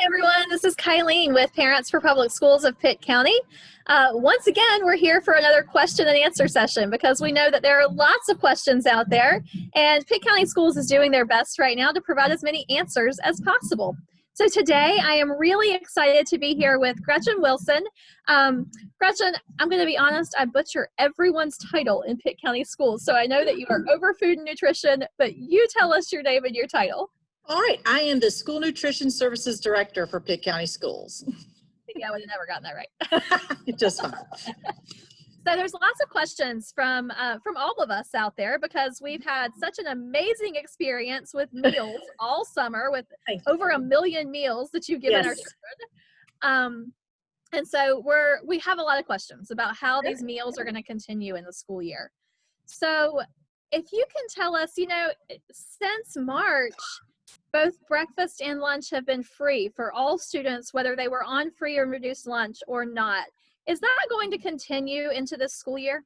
everyone, this is Kylene with Parents for Public Schools of Pitt County. Once again, we're here for another question and answer session because we know that there are lots of questions out there, and Pitt County Schools is doing their best right now to provide as many answers as possible. So today I am really excited to be here with Gretchen Wilson. Gretchen, I'm going to be honest, I butcher everyone's title in Pitt County Schools, so I know that you are over food and nutrition, but you tell us your name and your title. All right, I am the School Nutrition Services Director for Pitt County Schools. Yeah, I would have never gotten that right. Just fine. So there's lots of questions from all of us out there because we've had such an amazing experience with meals all summer with over 1 million meals that you've given our children. And so we have a lot of questions about how these meals are going to continue in the school year. So if you can tell us, since March, both breakfast and lunch have been free for all students, whether they were on free or reduced lunch or not. Is that going to continue into this school year?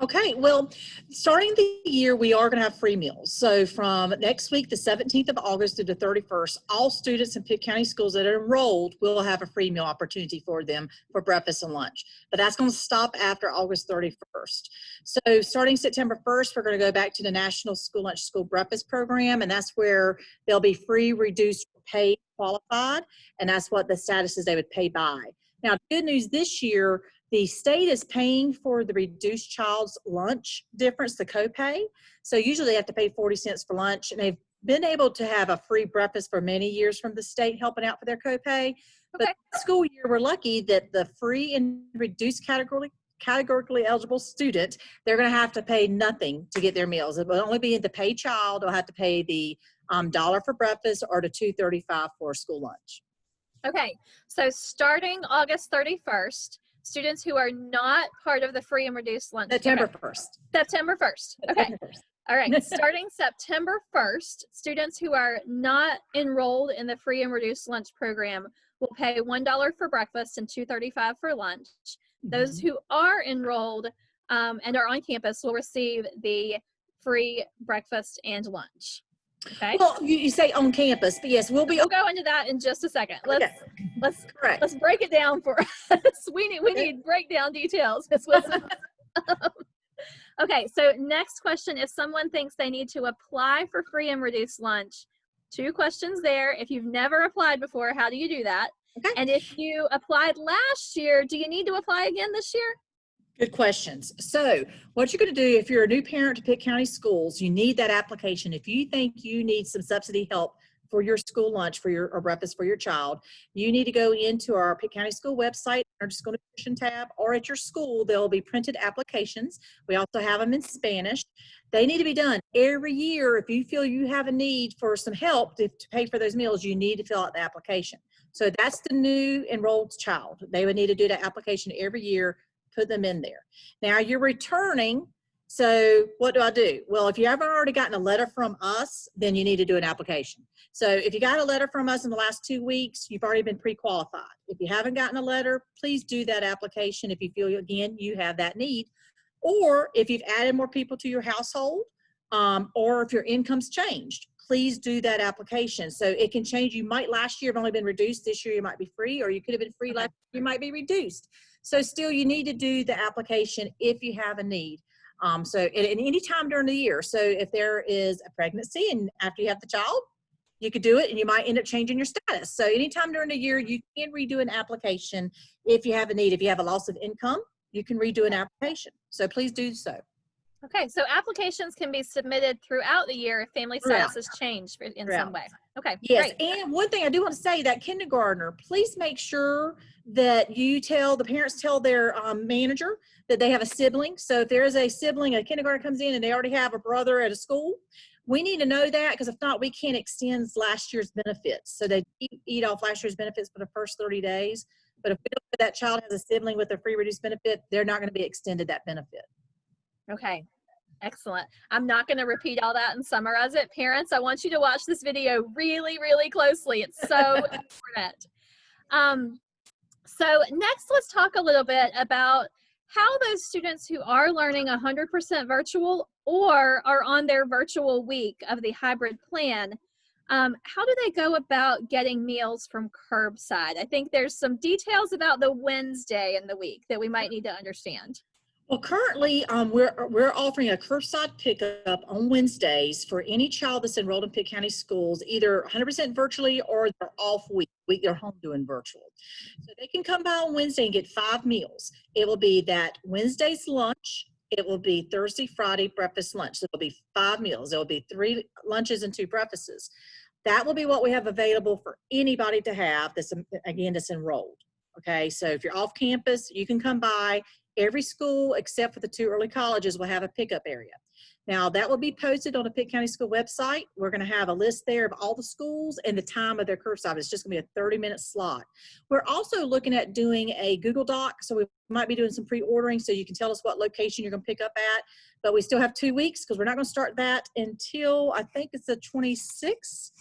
Okay, well, starting the year, we are going to have free meals. So from next week, the 17th of August through the 31st, all students in Pitt County Schools that are enrolled will have a free meal opportunity for them for breakfast and lunch. But that's going to stop after August 31st. So starting September 1st, we're going to go back to the National School Lunch School Breakfast Program, and that's where they'll be free, reduced, paid, qualified, and that's what the status is they would pay by. Now, good news this year, the state is paying for the reduced child's lunch difference, the copay. So usually they have to pay 40 cents for lunch, and they've been able to have a free breakfast for many years from the state helping out for their copay. But this school year, we're lucky that the free and reduced categorically eligible student, they're going to have to pay nothing to get their meals. It will only be the paid child will have to pay the $1 for breakfast or the $2.35 for school lunch. Okay, so starting August 31st, students who are not part of the free and reduced lunch. September 1st. September 1st. Okay. September 1st. All right. Starting September 1st, students who are not enrolled in the free and reduced lunch program will pay $1 for breakfast and $2.35 for lunch. Those who are enrolled and are on campus will receive the free breakfast and lunch. Okay. Well, you say on campus, but yes, we'll go into that in just a second. Let's break it down for us. We need breakdown details. Okay, so next question, if someone thinks they need to apply for free and reduced lunch, 2 questions there. If you've never applied before, how do you do that? Okay. And if you applied last year, do you need to apply again this year? Good questions. So what you're going to do if you're a new parent to Pitt County Schools, you need that application. If you think you need some subsidy help for your school lunch or breakfast for your child, you need to go into our Pitt County School website or School Nutrition tab, or at your school there will be printed applications. We also have them in Spanish. They need to be done every year. If you feel you have a need for some help to pay for those meals, you need to fill out the application. So that's the new enrolled child. They would need to do that application every year. Put them in there. Now you're returning, so what do? Well, if you haven't already gotten a letter from us, then you need to do an application. So if you got a letter from us in the last 2 weeks, you've already been pre-qualified. If you haven't gotten a letter, please do that application if you feel, again, you have that need. Or if you've added more people to your household, or if your income's changed, please do that application. So it can change. You might last year have only been reduced. This year you might be free, or you could have been free last year, you might be reduced. So still you need to do the application if you have a need. So at any time during the year. So if there is a pregnancy and after you have the child, you could do it and you might end up changing your status. So anytime during the year, you can redo an application if you have a need. If you have a loss of income, you can redo an application. So please do so. Okay, so applications can be submitted throughout the year if family status has changed in some way. Okay, yes, great. And one thing I do want to say, that kindergartner, please make sure that the parents tell their manager that they have a sibling. So if there is a sibling, a kindergartner comes in and they already have a brother at a school, we need to know that, because if not, we can't extend last year's benefits. So they eat off last year's benefits for the first 30 days. But if we know that child has a sibling with a free reduced benefit, they're not going to be extended that benefit. Okay, excellent. I'm not going to repeat all that and summarize it. Parents, I want you to watch this video really, really closely. It's so important. So next, let's talk a little bit about how those students who are learning 100% virtual or are on their virtual week of the hybrid plan, How do they go about getting meals from curbside? I think there's some details about the Wednesday in the week that we might need to understand. Well, currently, we're offering a curbside pickup on Wednesdays for any child that's enrolled in Pitt County Schools, either 100% virtually or they're off week they're home doing virtual. So they can come by on Wednesday and get 5 meals. It will be that Wednesday's lunch. It will be Thursday, Friday breakfast, lunch. So it'll be 5 meals. There will be 3 lunches and 2 breakfasts. That will be what we have available for anybody to have that's, again, that's enrolled. Okay, so if you're off campus, you can come by. Every school except for the 2 early colleges will have a pickup area. Now that will be posted on the Pitt County School website. We're going to have a list there of all the schools and the time of their curbside. It's just going to be a 30-minute slot. We're also looking at doing a Google Doc, so we might be doing some pre-ordering so you can tell us what location you're going to pick up at. But we still have 2 weeks because we're not going to start that until I think it's the 26th.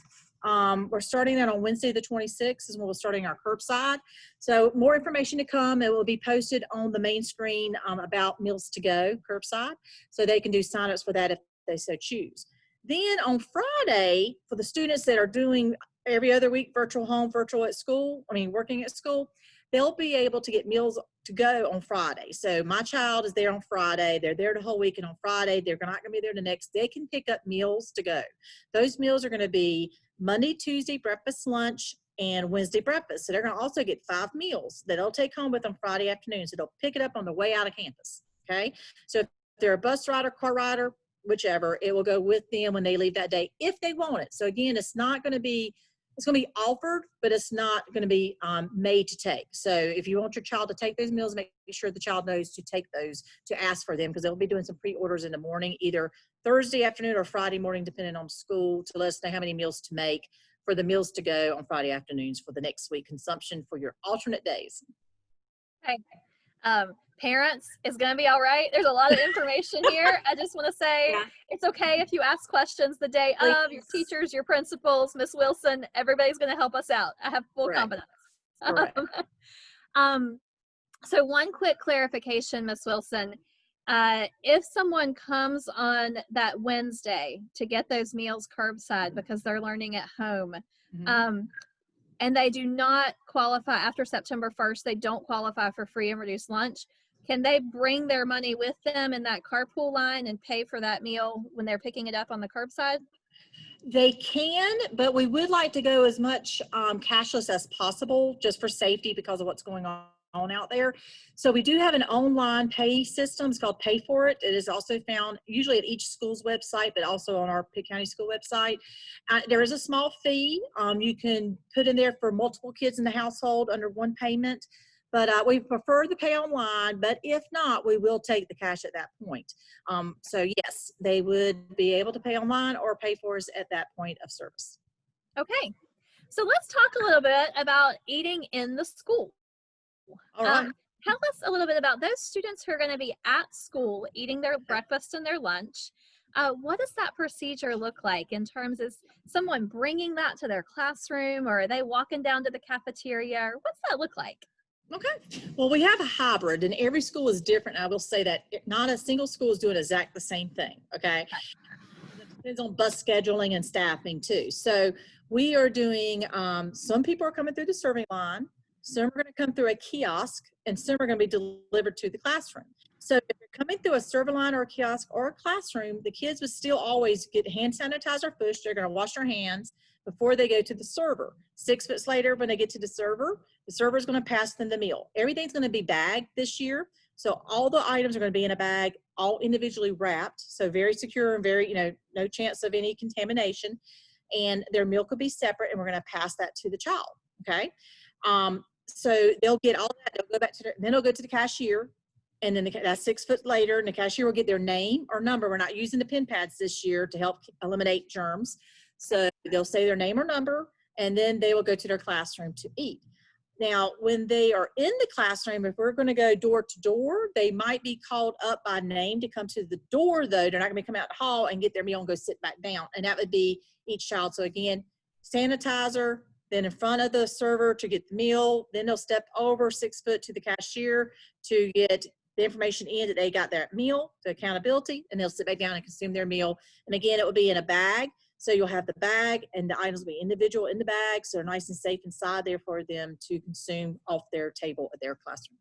We're starting that on Wednesday the 26th is when we're starting our curbside. So more information to come. It will be posted on the main screen about Meals to Go curbside, so they can do signups for that if they so choose. Then on Friday, for the students that are doing every other week virtual home, virtual at school, working at school, they'll be able to get Meals to Go on Friday. So my child is there on Friday. They're there the whole week, and on Friday, they're not going to be there the next. They can pick up Meals to Go. Those meals are going to be Monday, Tuesday breakfast, lunch, and Wednesday breakfast. So they're going to also get 5 meals that they'll take home with them Friday afternoon. So they'll pick it up on the way out of campus. Okay. So if they're a bus rider, car rider, whichever, it will go with them when they leave that day if they want it. So again, it's going to be offered, but it's not going to be made to take. So if you want your child to take those meals, make sure the child knows to take those, to ask for them, because they'll be doing some pre-orders in the morning, either Thursday afternoon or Friday morning, depending on school, to let us know how many meals to make for the Meals to Go on Friday afternoons for the next week consumption for your alternate days. Okay. Parents, it's going to be all right. There's a lot of information here. I just want to say It's okay if you ask questions the day of. Your teachers, your principals, Miss Wilson, everybody's going to help us out. I have full confidence. So one quick clarification, Miss Wilson. If someone comes on that Wednesday to get those meals curbside because they're learning at home, and they do not qualify after September 1st, they don't qualify for free and reduced lunch, can they bring their money with them in that carpool line and pay for that meal when they're picking it up on the curbside? They can, but we would like to go as much cashless as possible just for safety because of what's going on out there. So we do have an online pay system. It's called Pay For It. It is also found usually at each school's website, but also on our Pitt County School website. There is a small fee you can put in there for multiple kids in the household under one payment, but we prefer to pay online, but if not, we will take the cash at that point. So yes, they would be able to pay online or pay for us at that point of service. Okay, so let's talk a little bit about eating in the school. All right. Tell us a little bit about those students who are going to be at school eating their breakfast and their lunch. What does that procedure look like in terms of someone bringing that to their classroom, or are they walking down to the cafeteria? Or what's that look like? Okay. Well, we have a hybrid, and every school is different. I will say that not a single school is doing exactly the same thing. Okay. It depends on bus scheduling and staffing too. So we are doing, some people are coming through the serving line. Some are going to come through a kiosk, and some are going to be delivered to the classroom. So if you're coming through a serving line or a kiosk or a classroom, the kids would still always get hand sanitizer first. They're going to wash their hands before they go to the server. 6 foot later, when they get to the server is going to pass them the meal. Everything's going to be bagged this year. So all the items are going to be in a bag, all individually wrapped. So very secure and very, no chance of any contamination. And their meal could be separate, and we're going to pass that to the child. Okay. So they'll get all that. They'll go back to then they'll go to the cashier, and then that's 6 foot later, and the cashier will get their name or number. We're not using the pen pads this year to help eliminate germs. So they'll say their name or number, and then they will go to their classroom to eat. Now, when they are in the classroom, if we're going to go door to door, they might be called up by name to come to the door, though. They're not going to come out the hall and get their meal and go sit back down. And that would be each child. So again, sanitizer, then in front of the server to get the meal. Then they'll step over 6 foot to the cashier to get the information in that they got their meal, the accountability, and they'll sit back down and consume their meal. And again, it will be in a bag. So you'll have the bag, and the items will be individual in the bag, so they're nice and safe inside there for them to consume off their table at their classroom.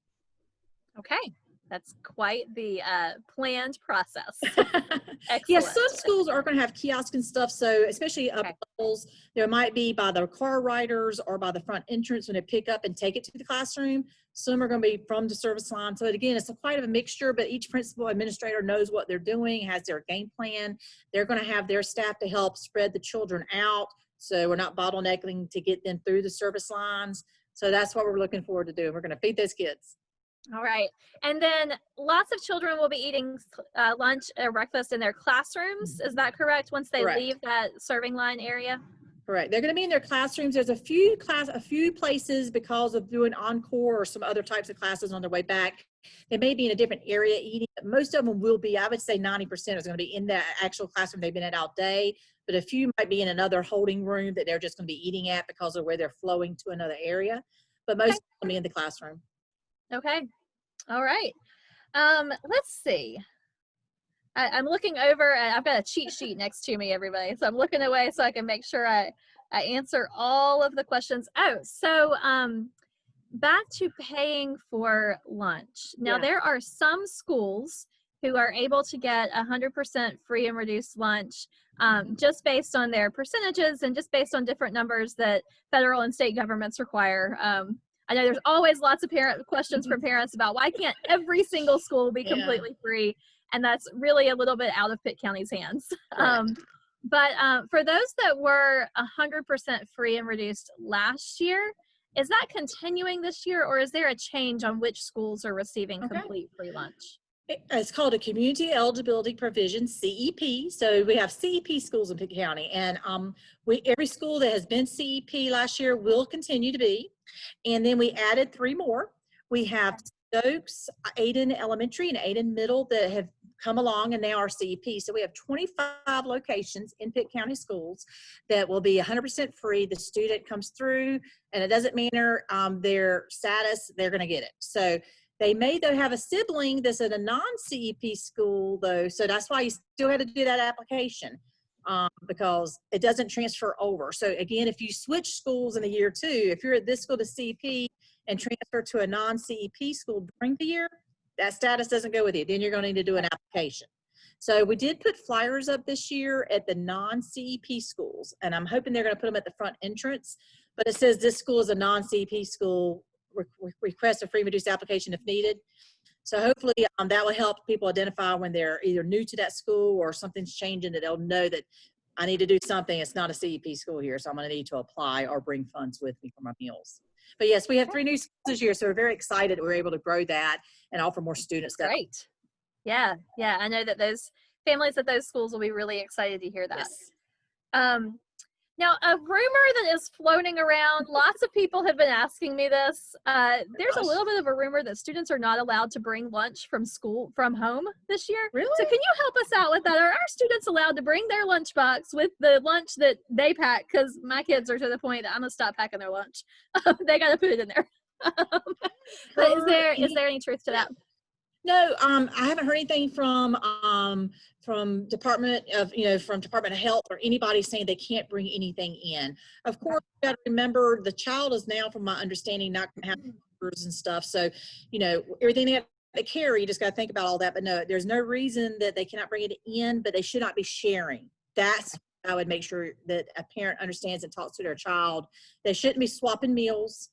Okay, that's quite the planned process. Yes, Excellent. some schools are going to have kiosks and stuff. So especially up Okay. levels, there might be by the car riders or by the front entrance when they pick up and take it to the classroom. Some are going to be from the service line. So again, it's quite of a mixture, but each principal administrator knows what they're doing, has their game plan. They're going to have their staff to help spread the children out, so we're not bottlenecking to get them through the service lines. So that's what we're looking forward to do. We're going to feed those kids. All right. And then lots of children will be eating lunch or breakfast in their classrooms. Is that correct? Once they Correct. leave that serving line area? Correct. They're going to be in their classrooms. There's a few places because of doing encore or some other types of classes on their way back. They may be in a different area eating, but most of them will be, I would say 90% is going to be in the actual classroom they've been in all day, but a few might be in another holding room that they're just going to be eating at because of where they're flowing to another area, but most will be in the classroom. Okay. All right. Let's see. I'm looking over, I've got a cheat sheet next to me, everybody. So I'm looking away so I can make sure I answer all of the questions. Oh, so back to paying for lunch. Now, there are some schools who are able to get 100% free and reduced lunch just based on their percentages and just based on different numbers that federal and state governments require. I know there's always lots of questions from parents about why can't every single school be completely free, and that's really a little bit out of Pitt County's hands. But for those that were 100% free and reduced last year, is that continuing this year, or is there a change on which schools are receiving complete free lunch? It's called a Community Eligibility Provision, CEP. So we have CEP schools in Pitt County, and every school that has been CEP last year will continue to be. And then we added 3 more. We have Stokes, Aiden Elementary, and Aiden Middle that have come along and now are CEP. So we have 25 locations in Pitt County schools that will be 100% free. The student comes through, and it doesn't matter their status, they're going to get it. So they may, though, have a sibling that's at a non-CEP school, though, so that's why you still have to do that application because it doesn't transfer over. So again, if you switch schools in a year or two, if you're at this school to CEP and transfer to a non-CEP school during the year, that status doesn't go with you. Then you're going to need to do an application. So we did put flyers up this year at the non-CEP schools, and I'm hoping they're going to put them at the front entrance, but it says this school is a non-CEP school. Request a free reduced application if needed. So hopefully that will help people identify when they're either new to that school or something's changing, that they'll know that I need to do something. It's not a CEP school here, so I'm going to need to apply or bring funds with me for my meals. But yes, we have 3 new schools this year, so we're very excited that we're able to grow that and offer more students. Great. Yeah. I know that those families at those schools will be really excited to hear that. Yes. Now, a rumor that is floating around, lots of people have been asking me this. There's a little bit of a rumor that students are not allowed to bring lunch from home this year. Really? So can you help us out with that? Are our students allowed to bring their lunchbox with the lunch that they pack? Because my kids are to the point that I'm going to stop packing their lunch. They got to put it in there. But is there any truth to that? No, I haven't heard anything from Department of Health or anybody saying they can't bring anything in. Of course, you got to remember the child is now, from my understanding, not going to have numbers and stuff. So, everything they carry, you just got to think about all that. But no, there's no reason that they cannot bring it in, but they should not be sharing. That's I would make sure that a parent understands and talks to their child. They shouldn't be swapping meals.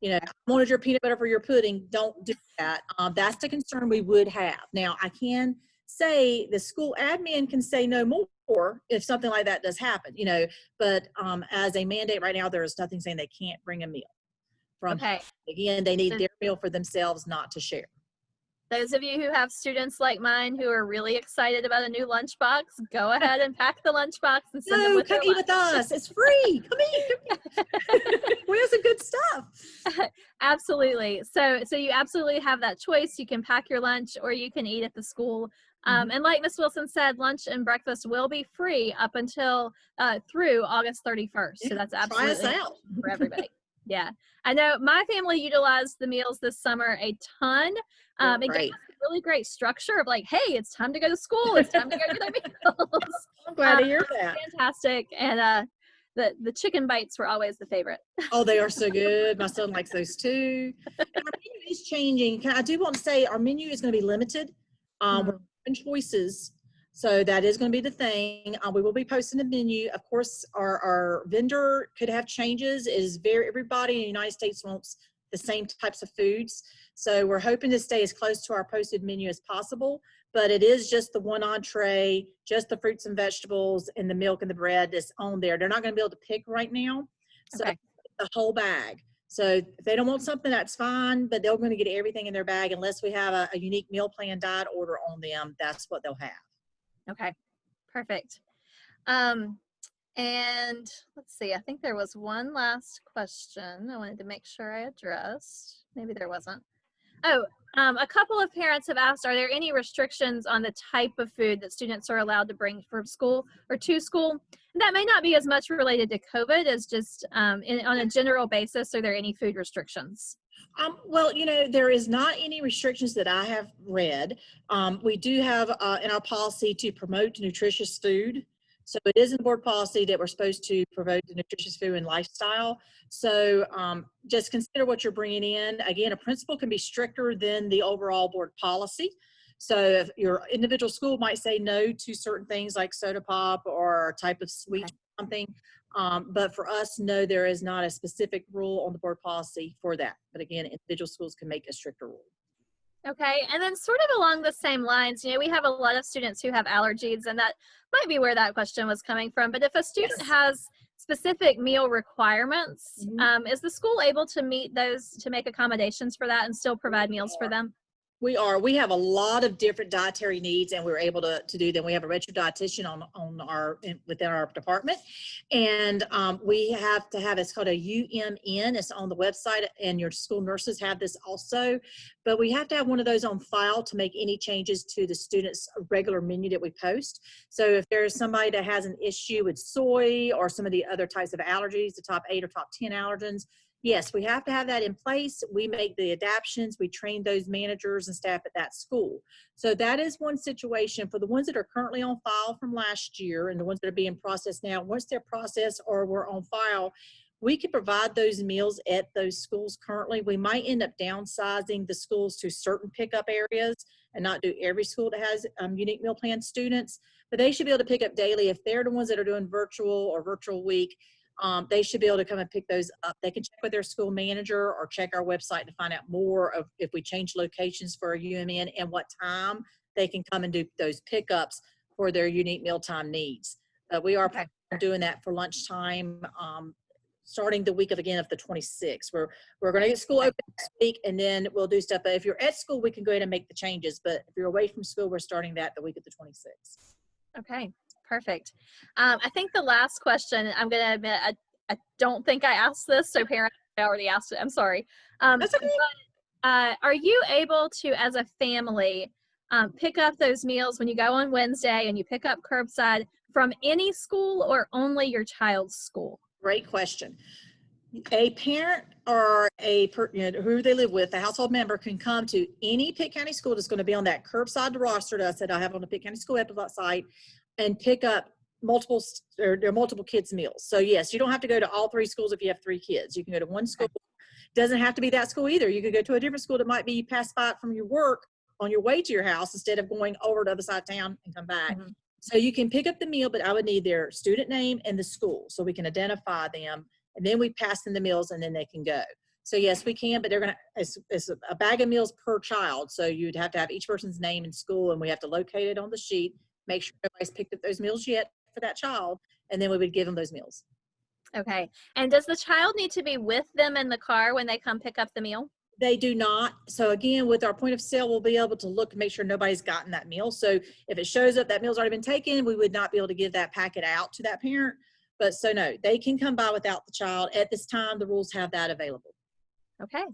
I wanted your peanut butter for your pudding. Don't do that. That's the concern we would have. Now, I can say the school admin can say no more if something like that does happen, but as a mandate right now, there is nothing saying they can't bring a meal from home. Again, they need their meal for themselves, not to share. Those of you who have students like mine who are really excited about a new lunchbox, go ahead and pack the lunchbox and send them with come eat with us. It's free. Come eat. We have some good stuff. Absolutely. So you absolutely have that choice. You can pack your lunch or you can eat at the school. And like Ms. Wilson said, lunch and breakfast will be free up until through August 31st. So that's absolutely try us out. For everybody. Yeah. I know my family utilized the meals this summer a ton. It gave us really great structure of like, hey, it's time to go to school. It's time to go get our meals. I'm glad to hear that. Fantastic. And the chicken bites were always the favorite. Oh, they are so good. My son likes those too. And our menu is changing. I do want to say our menu is going to be limited. We're having choices. So that is going to be the thing. We will be posting the menu. Of course, our vendor could have changes. Everybody in the United States wants the same types of foods. So we're hoping to stay as close to our posted menu as possible, but it is just the one entree, just the fruits and vegetables and the milk and the bread that's on there. They're not going to be able to pick right now. So the whole bag. So if they don't want something, that's fine, but they're going to get everything in their bag unless we have a unique meal plan diet order on them. That's what they'll have. Okay, perfect. And let's see, I think there was one last question I wanted to make sure I addressed. Maybe there wasn't. Oh, a couple of parents have asked, are there any restrictions on the type of food that students are allowed to bring from school or to school? And that may not be as much related to COVID as just on a general basis. Are there any food restrictions? Well, there is not any restrictions that I have read. We do have in our policy to promote nutritious food. So it is in the board policy that we're supposed to promote the nutritious food and lifestyle. So just consider what you're bringing in. Again, a principal can be stricter than the overall board policy. So if your individual school might say no to certain things like soda pop or a type of sweet something. But for us, no, there is not a specific rule on the board policy for that. But again, individual schools can make a stricter rule. Okay, and then sort of along the same lines, we have a lot of students who have allergies, and that might be where that question was coming from. But if a student has specific meal requirements, is the school able to meet those, to make accommodations for that and still provide meals for them? We have a lot of different dietary needs, and we're able to do them. We have a registered dietitian within our department, and we have to have, it's called a UMN. It's on the website, and your school nurses have this also. But we have to have one of those on file to make any changes to the students' regular menu that we post. So if there's somebody that has an issue with soy or some of the other types of allergies, the top 8 or top 10 allergens, yes, we have to have that in place. We make the adaptions. We train those managers and staff at that school. So that is one situation. For the ones that are currently on file from last year and the ones that are being processed now, once they're processed or we're on file, we can provide those meals at those schools currently. We might end up downsizing the schools to certain pickup areas and not do every school that has unique meal plan students, but they should be able to pick up daily. If they're the ones that are doing virtual or virtual week, they should be able to come and pick those up. They can check with their school manager or check our website to find out more of if we change locations for a UMN and what time they can come and do those pickups for their unique mealtime needs. We are doing that for lunchtime, starting the week of the 26th. We're going to get school open next week, and then we'll do stuff. But if you're at school, we can go ahead and make the changes. But if you're away from school, we're starting that the week of the 26th. Okay, perfect. I think the last question, I'm going to admit, I don't think I asked this, so parents, I already asked it. I'm sorry. That's okay. But, are you able to, as a family, pick up those meals when you go on Wednesday and you pick up curbside from any school or only your child's school? Great question. A parent or who they live with, a household member, can come to any Pitt County school that's going to be on that curbside roster that I said I have on the Pitt County School website and pick up multiple kids' meals. So yes, you don't have to go to all 3 schools if you have 3 kids. You can go to one school. Doesn't have to be that school either. You could go to a different school that might be passed by from your work on your way to your house instead of going over to the other side of town and come back. So you can pick up the meal, but I would need their student name and the school so we can identify them, and then we pass them the meals and then they can go. So yes, we can, but they're going to, it's a bag of meals per child. So you'd have to have each person's name and school, and we have to locate it on the sheet, make sure nobody's picked up those meals yet for that child, and then we would give them those meals. Okay. And does the child need to be with them in the car when they come pick up the meal? They do not. So again, with our point of sale, we'll be able to look and make sure nobody's gotten that meal. So if it shows up that meal's already been taken, we would not be able to give that packet out to that parent. But so no, they can come by without the child. At this time, the rules have that available. Okay.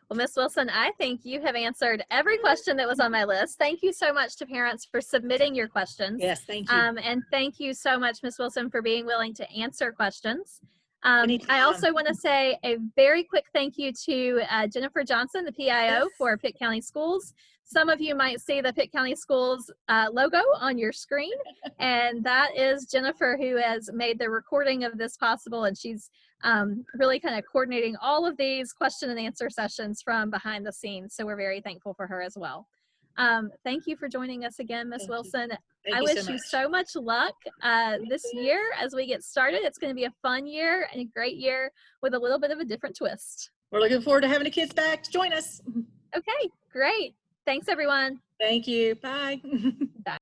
Well, Ms. Wilson, I think you have answered every question that was on my list. Thank you so much to parents for submitting your questions. Yes, thank you. And thank you so much, Ms. Wilson, for being willing to answer questions. I also want to say a very quick thank you to Jennifer Johnson, the PIO for Pitt County Schools. Some of you might see the Pitt County Schools logo on your screen, and that is Jennifer, who has made the recording of this possible, and she's really kind of coordinating all of these question and answer sessions from behind the scenes. So we're very thankful for her as well. Thank you for joining us again, Ms. Wilson. I wish you so much luck this year as we get started. It's going to be a fun year and a great year with a little bit of a different twist. We're looking forward to having the kids back to join us. Okay, great. Thanks, everyone. Thank you. Bye. Bye.